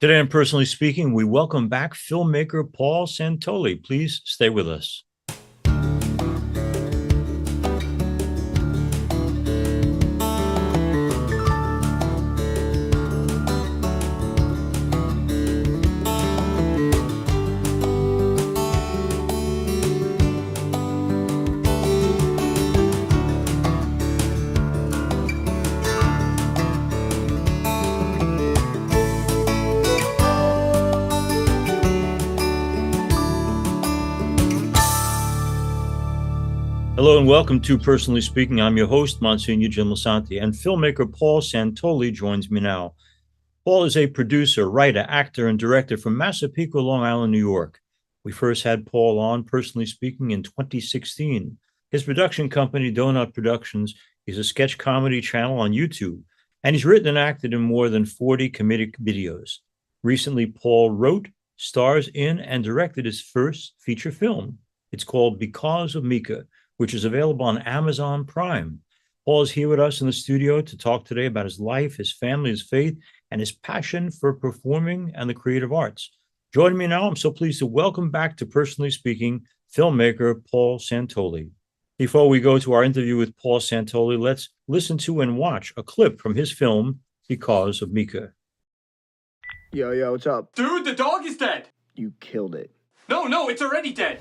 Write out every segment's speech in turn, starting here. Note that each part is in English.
Today on Personally Speaking, we welcome back filmmaker Paul Santoli. Please stay with us. Hello and welcome to Personally Speaking. I'm your host, Monsignor Jim Lasanti, and filmmaker Paul Santoli joins me now. Paul is a producer, writer, actor, and director from Massapequa, Long Island, New York. We first had Paul on Personally Speaking in 2016. His production company, Donut Productions, is a sketch comedy channel on YouTube, and he's written and acted in more than 40 comedic videos. Recently, Paul wrote, stars in, and directed his first feature film. It's called Because of Mika, which is available on Amazon Prime. Paul is here with us in the studio to talk today about his life, his family, his faith, and his passion for performing and the creative arts. Joining me now, I'm so pleased to welcome back to Personally Speaking, filmmaker Paul Santoli. Before we go to our interview with Paul Santoli, let's listen to and watch a clip from his film, Because of Mika. Yo, what's up? Dude, the dog is dead. You killed it. No, it's already dead.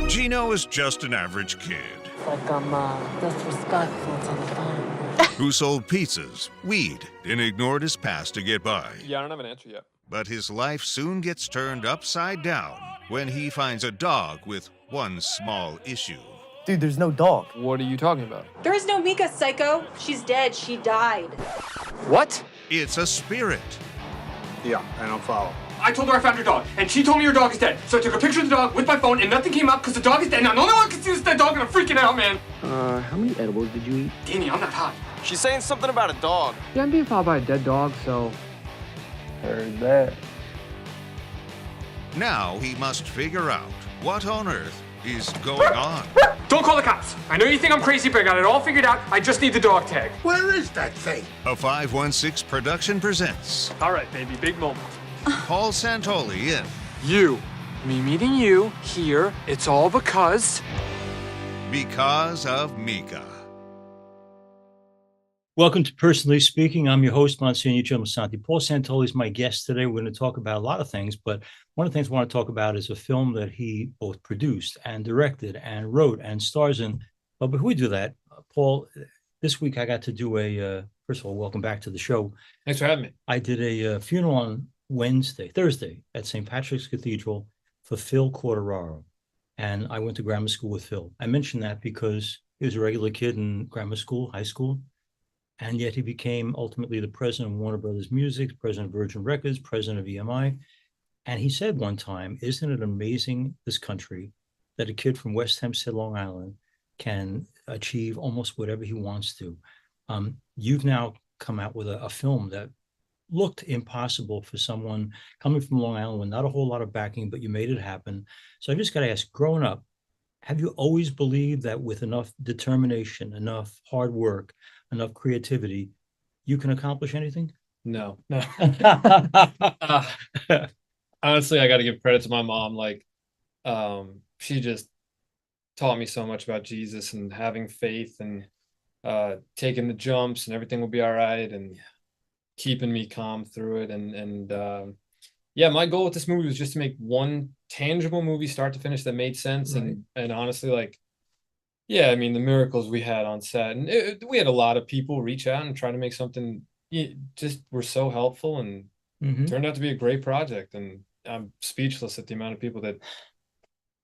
Gino is just an average kid. Like I'm disrespectful to the family. Who sold pizzas, weed, and ignored his past to get by. Yeah, I don't have an answer yet. But his life soon gets turned upside down when he finds a dog with one small issue. Dude, there's no dog. What are you talking about? There is no Mika, psycho. She's dead. She died. What? It's a spirit. Yeah, I don't follow. I told her I found your dog, and she told me your dog is dead. So I took a picture of the dog with my phone, and nothing came up because the dog is dead. Now no one can see this dead dog, and I'm freaking out, man. How many edibles did you eat? Danny, I'm not hot. She's saying something about a dog. Yeah, I'm being followed by a dead dog, so... Heard that. Now he must figure out what on earth is going on. Don't call the cops. I know you think I'm crazy, but I got it all figured out. I just need the dog tag. Where is that thing? A 516 production presents All right, baby, big moment. Paul Santoli in You. Me meeting you here. It's all because... Because of Mika. Welcome to Personally Speaking. I'm your host, Monsignor Jim Lasanti. Paul Santoli is my guest today. We're going to talk about a lot of things, but one of the things I want to talk about is a film that he both produced and directed and wrote and stars in. But before we do that, Paul, this week I got to do first of all, welcome back to the show. Thanks for having me. I did a funeral on Thursday at St. Patrick's Cathedral for Phil Corderaro. And I went to grammar school with Phil. I mentioned that because he was a regular kid in grammar school, high school. And yet he became ultimately the president of Warner Brothers Music, president of Virgin Records, president of EMI. And he said one time, isn't it amazing, this country, that a kid from West Hempstead, Long Island, can achieve almost whatever he wants to. You've now come out with a film that looked impossible for someone coming from Long Island with not a whole lot of backing, but you made it happen. So I just got to ask, growing up, have you always believed that with enough determination, enough hard work, enough creativity, you can accomplish anything? No. Honestly, I got to give credit to my mom. She just taught me so much about Jesus and having faith and taking the jumps and everything will be all right and keeping me calm through it. And my goal with this movie was just to make one tangible movie start to finish that made sense. Right. And honestly, the miracles we had on set, and we had a lot of people reach out and try to make something, just were so helpful and turned out to be a great project. And I'm speechless at the amount of people that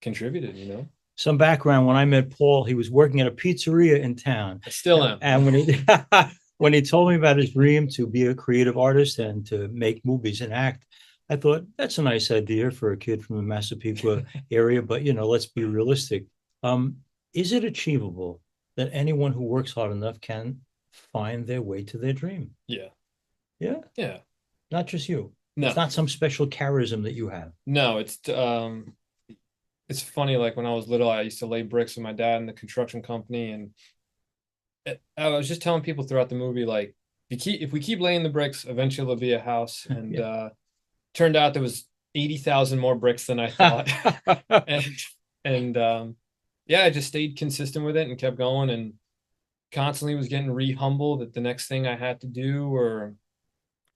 contributed, Some background, when I met Paul, he was working at a pizzeria in town. I still am. And when he told me about his dream to be a creative artist and to make movies and act, I thought, that's a nice idea for a kid from the Massapequa area, but, let's be realistic. Is it achievable that anyone who works hard enough can find their way to their dream? Yeah. Yeah? Yeah. Not just you. No. It's not some special charism that you have. No, it's funny, when I was little, I used to lay bricks with my dad in the construction company, and I was just telling people throughout the movie, if we keep laying the bricks, eventually there'll be a house. And turned out there was 80,000 more bricks than I thought. and yeah, I just stayed consistent with it and kept going, and constantly was getting re-humbled that the next thing I had to do, or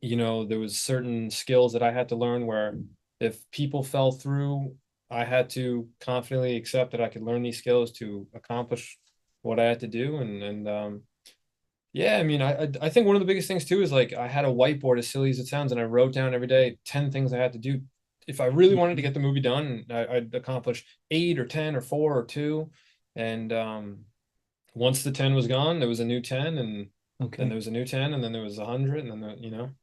there was certain skills that I had to learn where if people fell through, I had to confidently accept that I could learn these skills to accomplish what I had to do. And yeah, I mean, I think one of the biggest things too is like I had a whiteboard, as silly as it sounds, and I wrote down every day 10 things I had to do. If I really wanted to get the movie done, I'd accomplish 8 or 10 or 4 or 2. And once the 10 was gone, there was a new 10, and then there was a new 10, and then there was 100, and then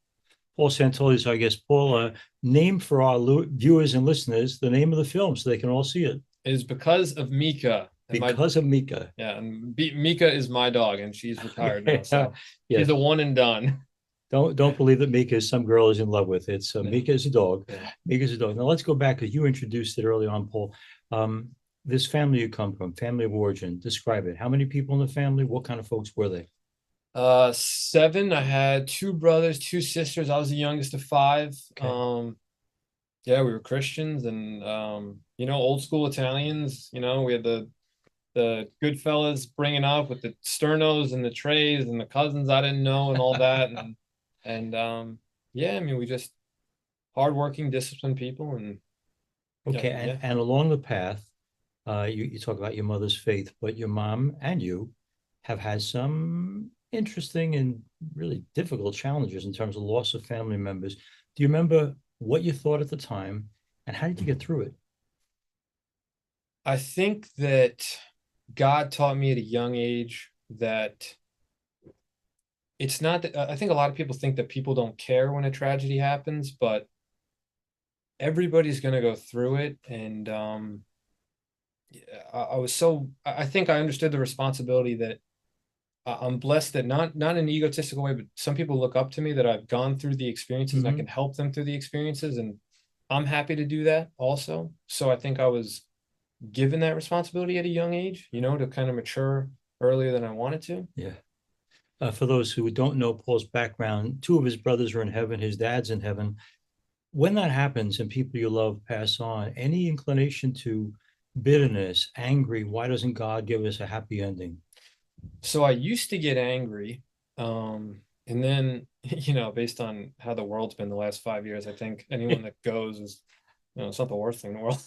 Paul Santoli. So I guess, Paul, name for our viewers and listeners the name of the film so they can all see it. Is Because of Mika. Because of Mika. Yeah, and Mika is my dog, and she's retired now, so she's a one and done. Don't believe that Mika is some girl is in love with. It's Mika is a dog. Yeah. Mika is a dog. Now let's go back, because you introduced it early on, Paul. This family you come from, family of origin, describe it. How many people in the family? What kind of folks were they? 7. I had 2 brothers, 2 sisters. I was the youngest of 5. Okay. Yeah, we were Christians, and old school Italians. We had the good fellas bringing up with the sternos and the trays, and the cousins I didn't know, and all that. And yeah, I mean, we just hardworking, disciplined people. And okay. And along the path, you talk about your mother's faith, but your mom and you have had some interesting and really difficult challenges in terms of loss of family members. Do you remember what you thought at the time, and how did you get through it? I think that God taught me at a young age that it's not that, I think a lot of people think that people don't care when a tragedy happens, but everybody's going to go through it. And I think I understood the responsibility that I'm blessed that not in an egotistical way, but some people look up to me that I've gone through the experiences, and I can help them through the experiences. And I'm happy to do that also. So I think I was given that responsibility at a young age, to kind of mature earlier than I wanted to. Yeah. For those who don't know Paul's background, 2 of his brothers are in heaven. His dad's in heaven. When that happens and people you love pass on, any inclination to bitterness, angry, why doesn't God give us a happy ending? So I used to get angry. And then, based on how the world's been the last 5 years, I think anyone that goes is, it's not the worst thing in the world.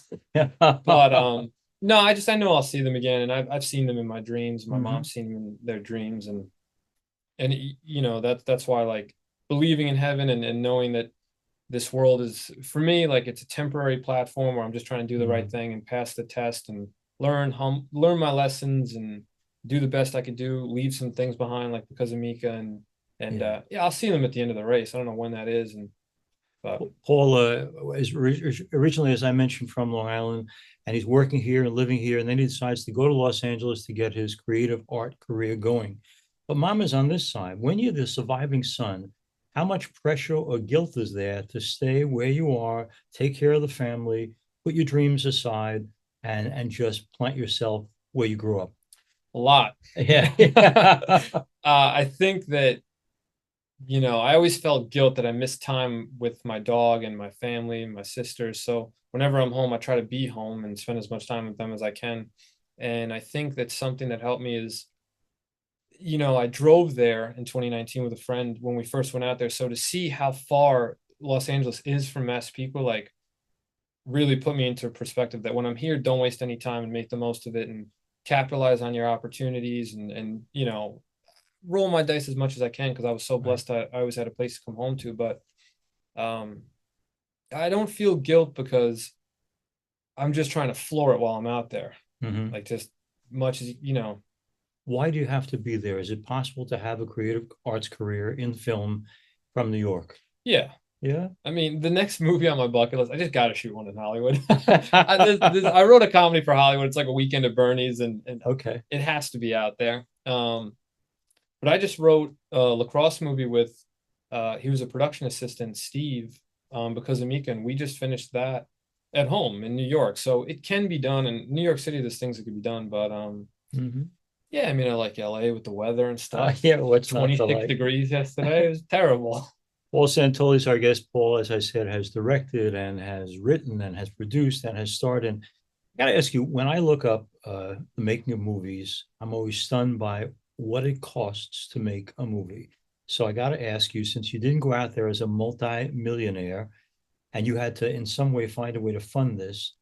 But no, I know I'll see them again, and I've seen them in my dreams. My mom's seen them in their dreams, and that's why, like, believing in heaven and knowing that this world is, for me, like, it's a temporary platform where I'm just trying to do the right thing and pass the test and learn my lessons and do the best I could do, leave some things behind, like Because of Mika, and I'll see them at the end of the race. I don't know when that is. But Paul is originally, as I mentioned, from Long Island, and he's working here and living here, and then he decides to go to Los Angeles to get his creative art career going. But Mom is on this side. When you're the surviving son, how much pressure or guilt is there to stay where you are, take care of the family, put your dreams aside, and just plant yourself where you grew up? A lot. Yeah. I think that, I always felt guilt that I missed time with my dog and my family and my sisters. So whenever I'm home, I try to be home and spend as much time with them as I can. And I think that something that helped me is, I drove there in 2019 with a friend when we first went out there. So to see how far Los Angeles is from Massapequa, like, really put me into perspective that when I'm here, don't waste any time and make the most of it and capitalize on your opportunities and roll my dice as much as I can, because I was so blessed. I always had a place to come home to. But I don't feel guilt, because I'm just trying to floor it while I'm out there. Like, just much as Why do you have to be there? Is it possible to have a creative arts career in film from New York? Yeah. I mean, the next movie on my bucket list, I just got to shoot one in Hollywood. I wrote a comedy for Hollywood. It's like A Weekend at Bernie's, and okay, it has to be out there. But I just wrote a lacrosse movie with, he was a production assistant, Steve, Because of Mika, and we just finished that at home in New York. So it can be done. In New York City, there's things that can be done, but Yeah, I mean, I like LA with the weather and stuff. Yeah, what's not to 26 like? degrees yesterday. It was terrible. Paul Santoli is our guest. Paul, as I said, has directed and has written and has produced and has starred in. I got to ask you, when I look up the making of movies, I'm always stunned by what it costs to make a movie. So I got to ask you, since you didn't go out there as a multi-millionaire and you had to in some way find a way to fund this,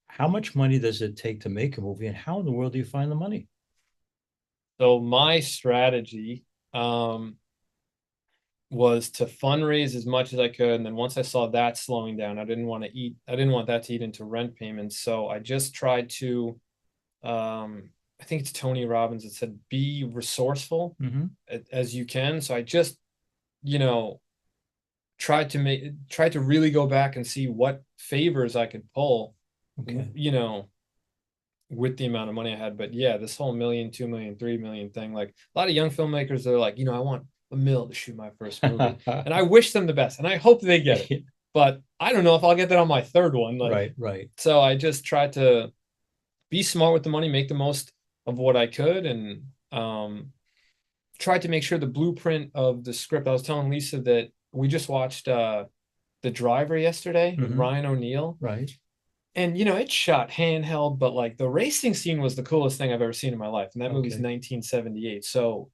how much money does it take to make a movie, and how in the world do you find the money? So my strategy was to fundraise as much as I could. And then once I saw that slowing down, I didn't want that to eat into rent payments. So I just tried to, I think it's Tony Robbins that said, be resourceful as you can. So I just, tried to really go back and see what favors I could pull, with the amount of money I had. But yeah, this whole $1 million, $2 million, $3 million thing, like a lot of young filmmakers are like, I want $1 million to shoot my first movie. And I wish them the best and I hope they get it. But I don't know if I'll get that on my third one. Right. So I just tried to be smart with the money, make the most of what I could, and tried to make sure the blueprint of the script. I was telling Lisa that we just watched The Driver yesterday with Ryan O'Neal. Right. And it's shot handheld, but like the racing scene was the coolest thing I've ever seen in my life. And that movie's 1978. So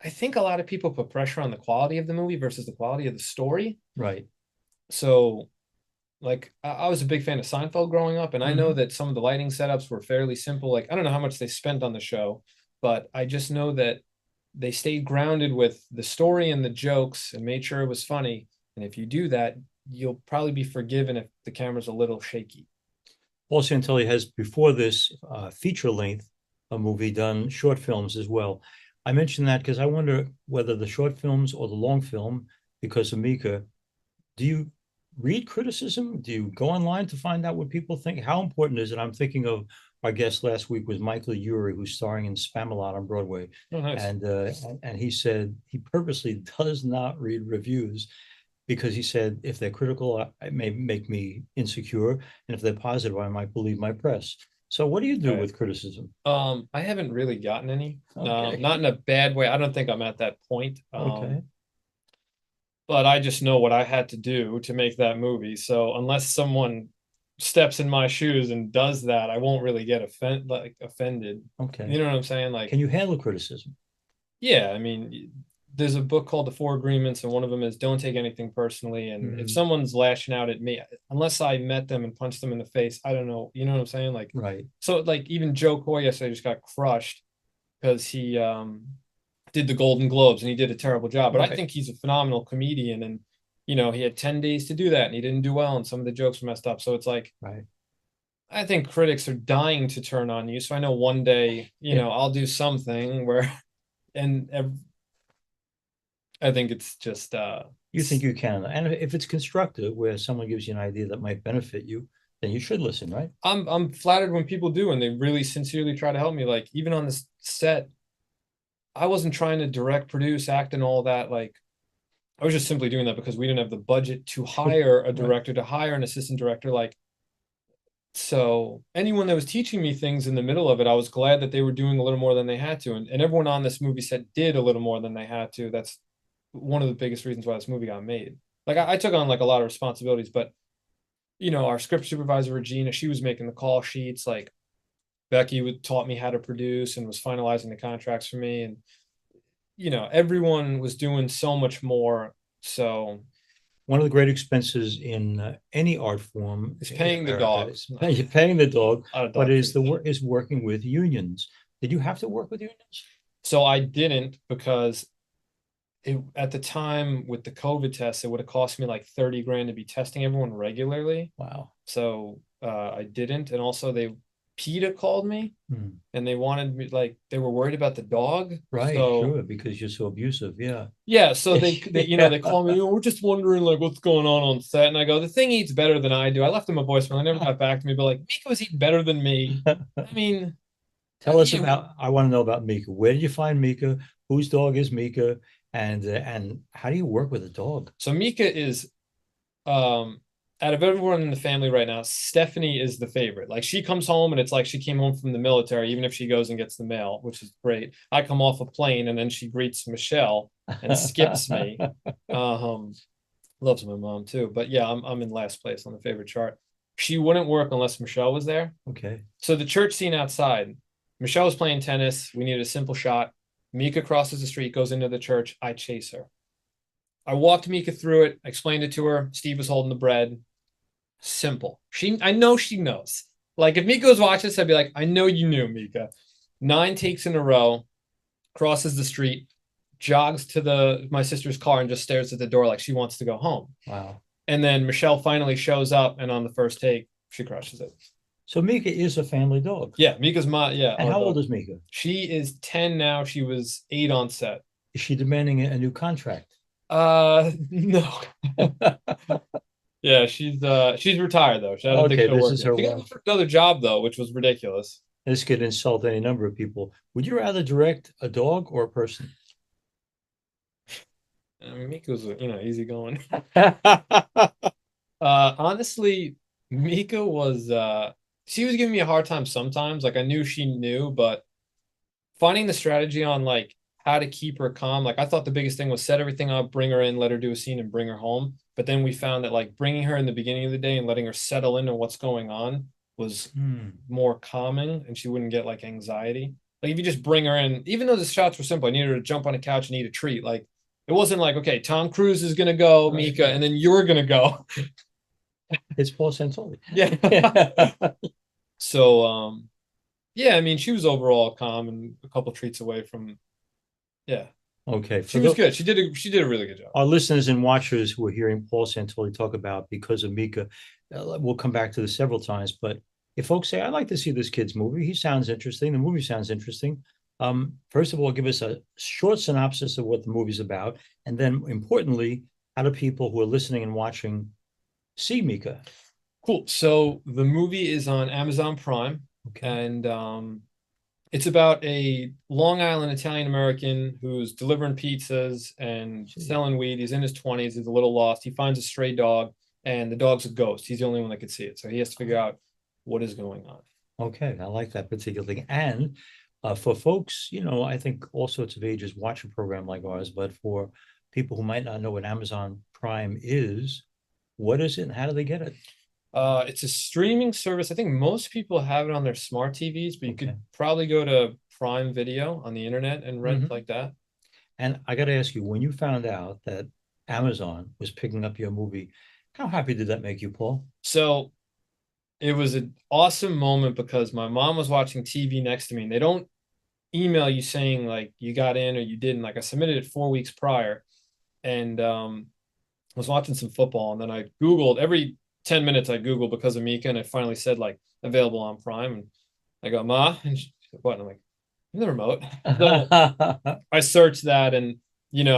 I think a lot of people put pressure on the quality of the movie versus the quality of the story. Right. So like I was a big fan of Seinfeld growing up, and I know that some of the lighting setups were fairly simple. Like, I don't know how much they spent on the show, but I just know that they stayed grounded with the story and the jokes and made sure it was funny. And if you do that, you'll probably be forgiven if the camera's a little shaky. Paul Santoli has, before this, feature length, a movie, done short films as well. I mentioned that because I wonder whether the short films or the long film, because of Mika, do you read criticism? Do you go online to find out what people think? How important is it? I'm thinking of our guest last week was Michael Urie, who's starring in Spamalot on Broadway. Oh, nice. And he said he purposely does not read reviews because he said if they're critical, it may make me insecure, and if they're positive, I might believe my press. So what do you do with criticism? I haven't really gotten any. Not in a bad way. I don't think I'm at that point. But I just know what I had to do to make that movie. So unless someone steps in my shoes and does that, I won't really get offended. Okay. You know what I'm saying? Like, can you handle criticism? Yeah, I mean, there's a book called The Four Agreements, and one of them is don't take anything personally. And if someone's lashing out at me, unless I met them and punched them in the face, I don't know. You know what I'm saying? Like, right. So like even Joe Coy yesterday just got crushed because he did the Golden Globes and he did a terrible job. But I think he's a phenomenal comedian, and he had 10 days to do that and he didn't do well, and some of the jokes were messed up. So it's like, I think critics are dying to turn on you. So I know one day, I'll do something where, I think it's just you think you can, and if it's constructive, where someone gives you an idea that might benefit you, then you should listen, right? I'm flattered when people do, and they really sincerely try to help me. Like, even on this set, I wasn't trying to direct, produce, act, and all that. Like, I was just simply doing that because we didn't have the budget to hire a director, to hire an assistant director. Like, so anyone that was teaching me things in the middle of it, I was glad that they were doing a little more than they had to, and everyone on this movie set did a little more than they had to. That's one of the biggest reasons why this movie got made. Like, I took on like a lot of responsibilities, but our script supervisor Regina, she was making the call sheets. Like, Becky taught me how to produce and was finalizing the contracts for me, and everyone was doing so much more. So one of the great expenses in any art form is paying the dog. Paying the dog, but is working with unions. Did you have to work with unions? So I didn't, because at the time with the COVID tests, it would have cost me like 30 grand to be testing everyone regularly. Wow. So I didn't. And also PETA called me and they wanted me, like, they were worried about the dog. Right. So, sure. Because you're so abusive. Yeah. Yeah. So they they called me, we're just wondering like what's going on set. And I go, the thing eats better than I do. I left them a voicemail. They never got back to me, but like, Mika was eating better than me. I mean, tell us I want to know about Mika. Where did you find Mika? Whose dog is Mika? And how do you work with a dog? So Mika is, out of everyone in the family right now, Stephanie is the favorite. Like she comes home and it's like she came home from the military, even if she goes and gets the mail, which is great. I come off a plane and then she greets Michelle and skips me. Loves my mom too. But yeah, I'm in last place on the favorite chart. She wouldn't work unless Michelle was there. Okay. So the church scene outside, Michelle was playing tennis. We needed a simple shot. Mika crosses the street, goes into the church. I chase her. I walked Mika through it, explained it to her. Steve was holding the bread. Simple. I know she knows. Like if Mika was watching this, I'd be like, I know you knew, Mika. 9 takes in a row, crosses the street, jogs to my sister's car and just stares at the door like she wants to go home. Wow. And then Michelle finally shows up, and on the first take, she crushes it. So Mika is a family dog. Yeah, Mika's yeah. And how old is Mika? She is 10 now. She was 8 on set. Is she demanding a new contract? No. Yeah, she's retired though. I don't think she'll work. She got another job though, which was ridiculous. This could insult any number of people. Would you rather direct a dog or a person? I mean, Mika's easygoing. Honestly, Mika was she was giving me a hard time sometimes. Like I knew she knew, but finding the strategy on like how to keep her calm. Like I thought the biggest thing was set everything up, bring her in, let her do a scene and bring her home. But then we found that like bringing her in the beginning of the day and letting her settle into what's going on was more calming and she wouldn't get like anxiety. Like if you just bring her in, even though the shots were simple, I needed her to jump on a couch and eat a treat. Like it wasn't like, okay, Tom Cruise is going to go, Mika, and then you're going to go. It's Paul Santoli. Yeah. So, yeah, I mean, she was overall calm and a couple treats away from, yeah. Okay. She was good. She did a really good job. Our listeners and watchers who are hearing Paul Santoli talk about Because of Mika, we'll come back to this several times, but if folks say, I'd like to see this kid's movie, he sounds interesting, the movie sounds interesting. First of all, give us a short synopsis of what the movie's about, and then importantly, how do people who are listening and watching see Mika? Cool. So the movie is on Amazon Prime, and it's about a Long Island Italian American who's delivering pizzas and selling weed. He's in his 20s. He's a little lost. He finds a stray dog, and the dog's a ghost. He's the only one that could see it, so he has to figure out what is going on. Okay, I like that particular thing. And for folks, I think all sorts of ages watch a program like ours, but for people who might not know what Amazon Prime is, what is it and how do they get it? It's a streaming service. I think most people have it on their smart TVs, but you could probably go to Prime Video on the internet and rent like that. And I got to ask you, when you found out that Amazon was picking up your movie, how happy did that make you, Paul? So it was an awesome moment because my mom was watching TV next to me, and they don't email you saying like you got in or you didn't. Like I submitted it 4 weeks prior, and was watching some football, and then I Googled every 10 minutes. I Googled Because of Mika, and it finally said like available on Prime, and I go, Ma, and she said, what? And I'm like, in the remote. So I searched that, and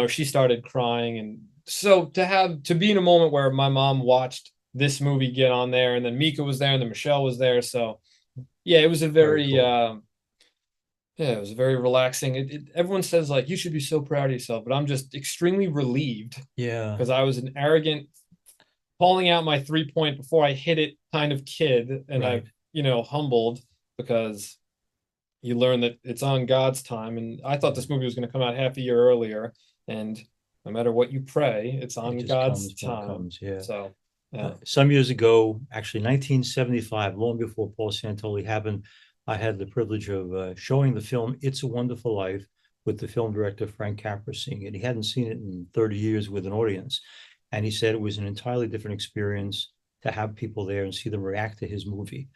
she started crying, and so to be in a moment where my mom watched this movie get on there, and then Mika was there, and then Michelle was there. So yeah, it was a very cool. It was very relaxing. Everyone says like you should be so proud of yourself, but I'm just extremely relieved. Yeah, because I was an arrogant, calling out my 3-point before I hit it kind of kid, and I humbled because you learn that it's on God's time. And I thought this movie was going to come out half a year earlier, and no matter what you pray, it's on God's time. Yeah. So. Yeah. Some years ago, actually 1975, long before Paul Santoli happened, I had the privilege of showing the film It's a Wonderful Life with the film director Frank Capra seeing it. He hadn't seen it in 30 years with an audience. And he said it was an entirely different experience to have people there and see them react to his movie.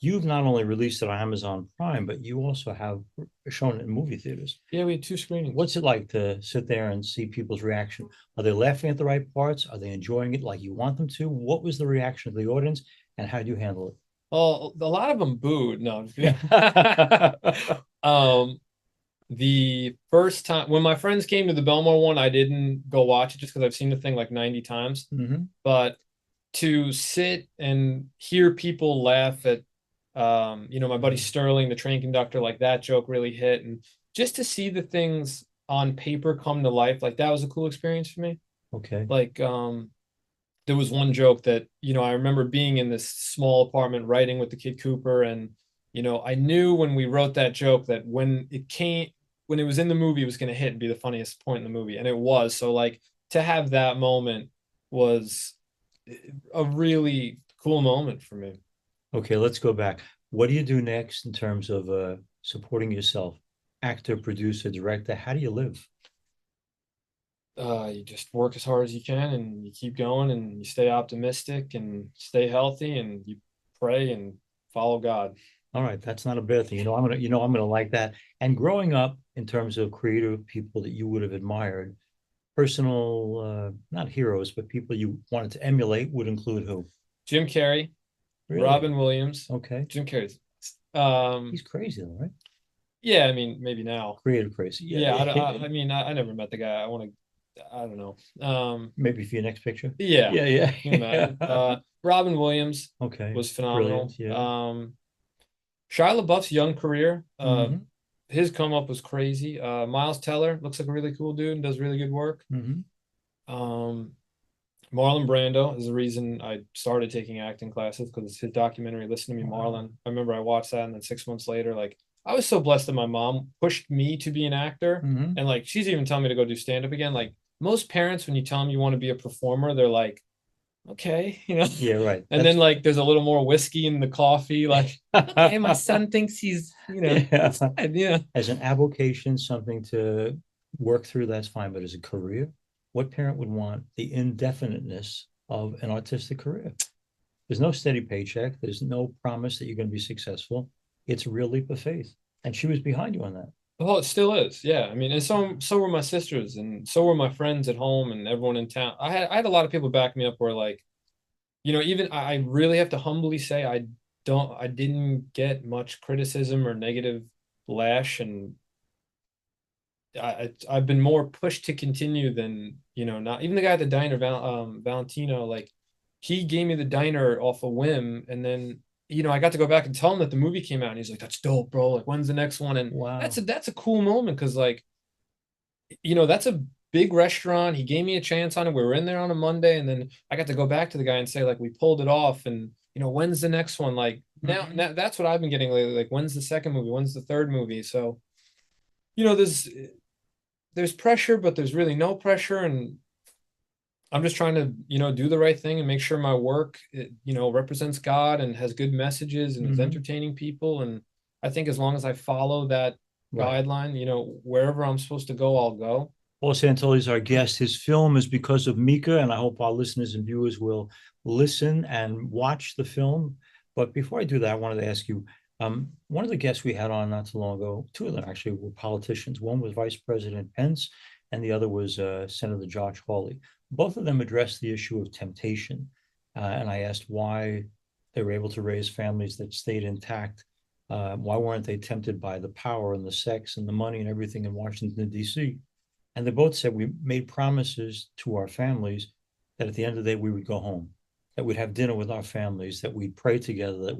You've not only released it on Amazon Prime, but you also have shown it in movie theaters. Yeah, we had 2 screenings. What's it like to sit there and see people's reaction? Are they laughing at the right parts? Are they enjoying it like you want them to? What was the reaction of the audience, and how do you handle it? Well, a lot of them booed. No, I'm just kidding. The first time when my friends came to the Belmore one, I didn't go watch it just because I've seen the thing like 90 times. But to sit and hear people laugh at my buddy Sterling, the train conductor, like that joke really hit, and just to see the things on paper come to life, like that was a cool experience for me. Okay. Like there was one joke that, I remember being in this small apartment writing with the kid Cooper. And, I knew when we wrote that joke that when it was in the movie, it was going to hit and be the funniest point in the movie. And it was. So like to have that moment was a really cool moment for me. Okay, let's go back. What do you do next in terms of supporting yourself? Actor, producer, director, how do you live? You just work as hard as you can and you keep going and you stay optimistic and stay healthy and you pray and follow God. All right, that's not a bad thing. I'm gonna like that. And growing up, in terms of creative people that you would have admired, personal, not heroes, but people you wanted to emulate would include who? Jim Carrey, Really? Robin Williams. Okay. Jim Carrey's. He's crazy though, right? Yeah, I mean, maybe now. Creative crazy. Yeah, I mean, I never met the guy. I don't know. Maybe for your next picture. Yeah. Yeah. Robin Williams Okay. was phenomenal. Yeah. Shia LaBeouf's young career, Mhm. his come up was crazy. Miles Teller looks like a really cool dude and does really good work. Mhm. Marlon Brando is the reason I started taking acting classes, because his documentary, Listen to Me, Wow. Marlon. I remember I watched that, and then 6 months later, like, I was so blessed that my mom pushed me to be an actor. Mhm. And like, she's even telling me to go do stand-up again. Like most parents, when you tell them you want to be a performer, they're like, okay, Yeah, right. And then like there's a little more whiskey in the coffee, like, okay, my son thinks he's, Yeah. yeah. As an avocation, something to work through, that's fine. But as a career, what parent would want the indefiniteness of an artistic career? There's no steady paycheck. There's no promise that you're going to be successful. It's a real leap of faith. And she was behind you on that. Well, it still is. Yeah. I mean, and so were my sisters, and so were my friends at home and everyone in town. I had a lot of people back me up where like, even I really have to humbly say I didn't get much criticism or negative lash, and I've been more pushed to continue than, not even the guy at the diner, Valentino, like he gave me the diner off a whim, and then I got to go back and tell him that the movie came out, and he's like, "That's dope, bro. Like, when's the next one?" And Wow. that's a cool moment, because like, that's a big restaurant. He gave me a chance on it. We were in there on a Monday, and then I got to go back to the guy and say like, we pulled it off, and when's the next one? Like now that's what I've been getting lately. Like, when's the second movie? When's the third movie? So, there's pressure, but there's really no pressure, and I'm just trying to, do the right thing and make sure my work, represents God and has good messages and is entertaining people. And I think as long as I follow that guideline, wherever I'm supposed to go, I'll go. Paul Santoli is our guest. His film is Because of Mika, and I hope our listeners and viewers will listen and watch the film. But before I do that, I wanted to ask you, one of the guests we had on not too long ago, two of them actually were politicians. One was Vice President Pence, and the other was Senator Josh Hawley. Both of them addressed the issue of temptation. And I asked why they were able to raise families that stayed intact. Why weren't they tempted by the power and the sex and the money and everything in Washington, D.C.? And they both said we made promises to our families that at the end of the day, we would go home, that we'd have dinner with our families, that we'd pray together, that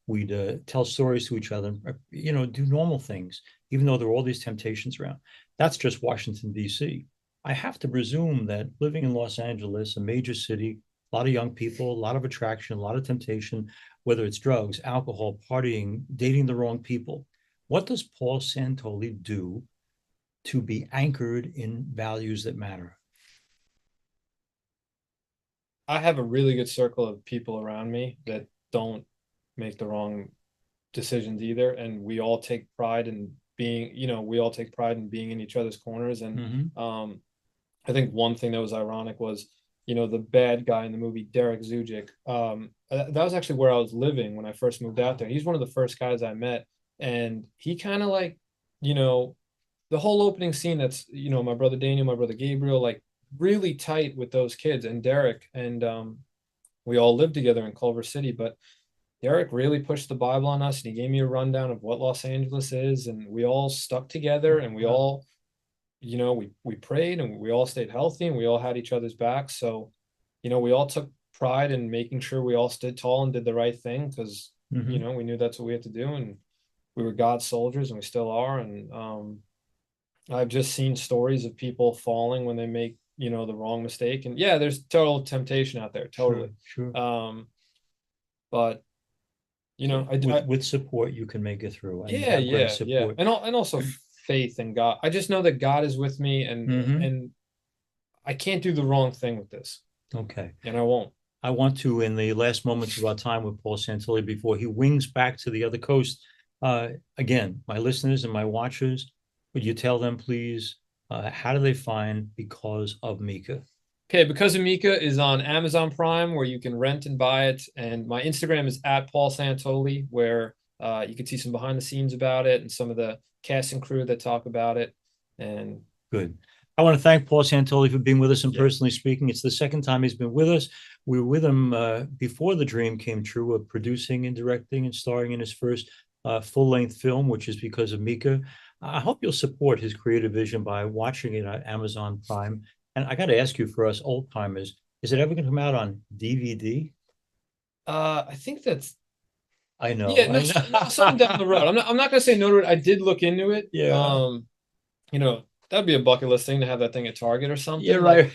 we'd tell stories to each other, do normal things, even though there were all these temptations around. That's just Washington, D.C. I have to presume that living in Los Angeles, a major city, a lot of young people, a lot of attraction, a lot of temptation, whether it's drugs, alcohol, partying, dating the wrong people. What does Paul Santoli do to be anchored in values that matter? I have a really good circle of people around me that don't make the wrong decisions either. And we all take pride in being, in each other's corners. And I think one thing that was ironic was, the bad guy in the movie, Derek Zugic. That was actually where I was living when I first moved out there. He's one of the first guys I met. And he kind of like, the whole opening scene, that's, my brother Daniel, my brother Gabriel, like really tight with those kids and Derek. And we all lived together in Culver City. But Derek really pushed the Bible on us, and he gave me a rundown of what Los Angeles is. And we all stuck together, and we all, we prayed, and we all stayed healthy, and we all had each other's backs. So, we all took pride in making sure we all stood tall and did the right thing, because, we knew that's what we had to do. And we were God's soldiers, and we still are. And I've just seen stories of people falling when they make the wrong mistake. And yeah, there's total temptation out there. Totally. Sure. But with support, you can make it through. And yeah. support. And also faith in God. I just know that God is with me, and I can't do the wrong thing with this. Okay. And I won't. I want to, in the last moments of our time with Paul Santoli, before he wings back to the other coast, again, my listeners and my watchers, would you tell them, please, how do they find Because of Mika? Okay, Because of Mika is on Amazon Prime, where you can rent and buy it. And my Instagram is @PaulSantoli, where you can see some behind the scenes about it and some of the cast and crew that talk about it. And good. I want to thank Paul Santoli for being with us and Personally Speaking. It's the second time he's been with us. We were with him before the dream came true of producing and directing and starring in his first full-length film, which is Because of Mika. I hope you'll support his creative vision by watching it on Amazon Prime. And I got to ask you, for us old timers, is it ever going to come out on DVD? I think that's. I know. Yeah, no, something down the road. I'm not going to say no to it. I did look into it. Yeah. That'd be a bucket list thing to have that thing at Target or something. Yeah, right.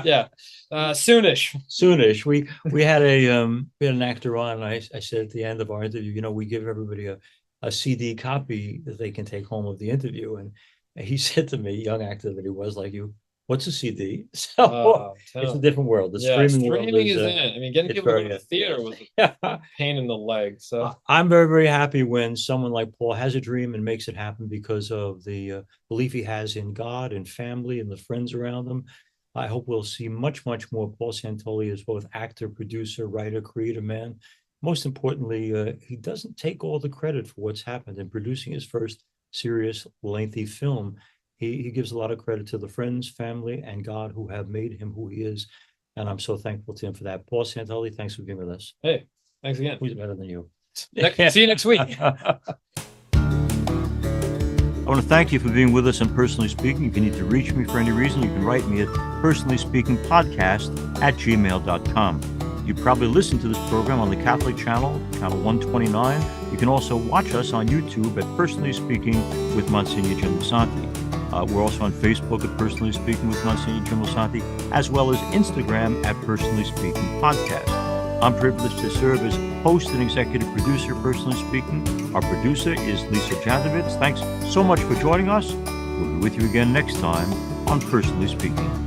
Yeah. Soonish. We had an actor on, and I said at the end of our interview, we give everybody a CD copy that they can take home of the interview. And he said to me, young actor that he was, like, what's a CD? So it's a different world. The streaming world is in. I mean, getting people to go to the theater was a pain in the leg. So I'm very, very happy when someone like Paul has a dream and makes it happen because of the belief he has in God and family and the friends around him. I hope we'll see much, much more Paul Santoli as both actor, producer, writer, creative man. Most importantly, he doesn't take all the credit for what's happened in producing his first serious, lengthy film. He gives a lot of credit to the friends, family, and God who have made him who he is. And I'm so thankful to him for that. Paul Santoli, thanks for being with us. Hey, thanks again. Who's better than you? See you next week. I want to thank you for being with us and Personally Speaking. If you need to reach me for any reason, you can write me at personallyspeakingpodcast@gmail.com. You probably listen to this program on the Catholic channel, channel 129. You can also watch us on YouTube at Personally Speaking with Monsignor Jim Santi. We're also on Facebook at Personally Speaking with Monsignor Jim Santi, as well as Instagram at Personally Speaking Podcast. I'm privileged to serve as host and executive producer, Personally Speaking. Our producer is Lisa Jadovitz. Thanks so much for joining us. We'll be with you again next time on Personally Speaking.